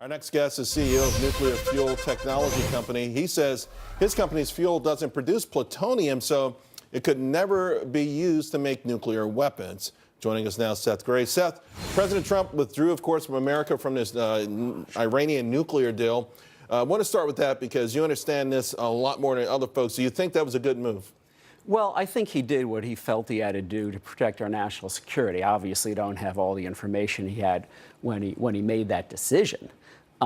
Our next guest is CEO of nuclear fuel technology company. He says his company's fuel doesn't produce plutonium, so it could never be used to make nuclear weapons. Joining us now, Seth Gray. Seth, President Trump withdrew, of course, from America from this Iranian nuclear deal. I want to start with that because you understand this a lot more than other folks. Do you think that was a good move? Well, I think he did what he felt he had to do to protect our national security. Obviously, I don't have all the information he had when he made that decision.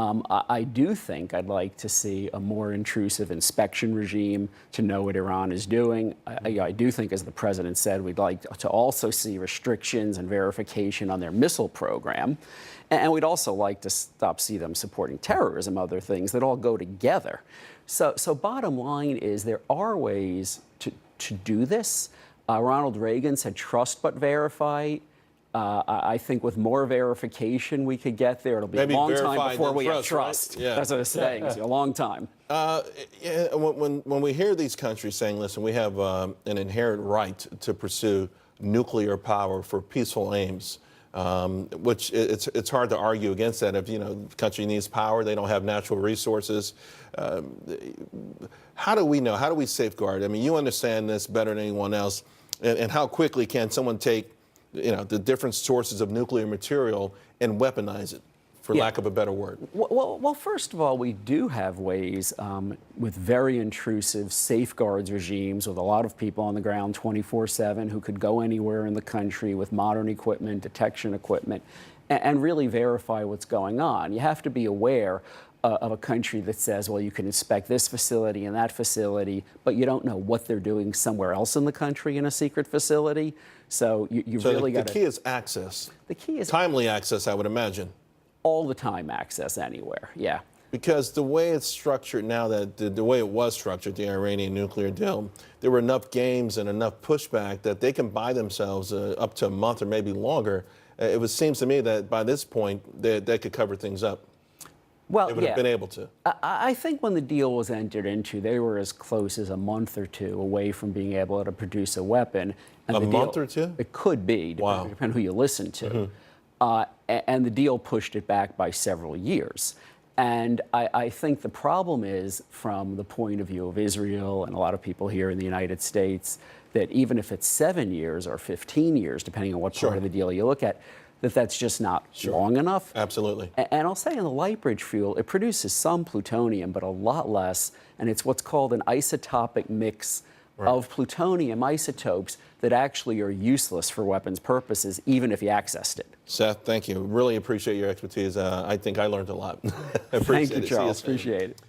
I do think I'd like to see a more intrusive inspection regime to know what Iran is doing. I do think, as the president said, we'd like to also see restrictions and verification on their missile program. And we'd also like to see them supporting terrorism, other things that all go together. So bottom line is there are ways to do this. Ronald Reagan said, trust but verify. I think with more verification we could get there. It'll be Maybe a long time before we have trust. Right? Yeah. That's what I was saying. It's a long time. When we hear these countries saying, listen, we have an inherent right to pursue nuclear power for peaceful aims, which it's hard to argue against that. If the country needs power, they don't have natural resources. How do we know? How do we safeguard? I mean, you understand this better than anyone else. And how quickly can someone take the different sources of nuclear material and weaponize it, for lack of a better word? Well, first of all, we do have ways with very intrusive safeguards regimes with a lot of people on the ground 24/7 who could go anywhere in the country with modern equipment, detection equipment, and really verify what's going on. You have to be aware of a country that says, well, you can inspect this facility and that facility, but you don't know what they're doing somewhere else in the country in a secret facility. So you really got to... The key is access. The key is... timely access, I would imagine. All the time access anywhere, yeah. Because the way it's structured now, the way it was structured, the Iranian nuclear deal, there were enough games and enough pushback that they can buy themselves up to a month or maybe longer. Seems to me that by this point, they could cover things up. Well, they would have been able to. I think when the deal was entered into, they were as close as a month or two away from being able to produce a weapon. And a month or two? It could be, depending on who you listen to. And the deal pushed it back by several years. And I think the problem is, from the point of view of Israel and a lot of people here in the United States, that even if it's 7 years or 15 years, depending on what part of the deal you look at, that's just not long enough. Absolutely. And I'll say in the Lightbridge fuel, it produces some plutonium, but a lot less, and it's what's called an isotopic mix of plutonium isotopes that actually are useless for weapons purposes, even if you accessed it. Seth, thank you. Really appreciate your expertise. I think I learned a lot. Thank you, Charles. Appreciate it.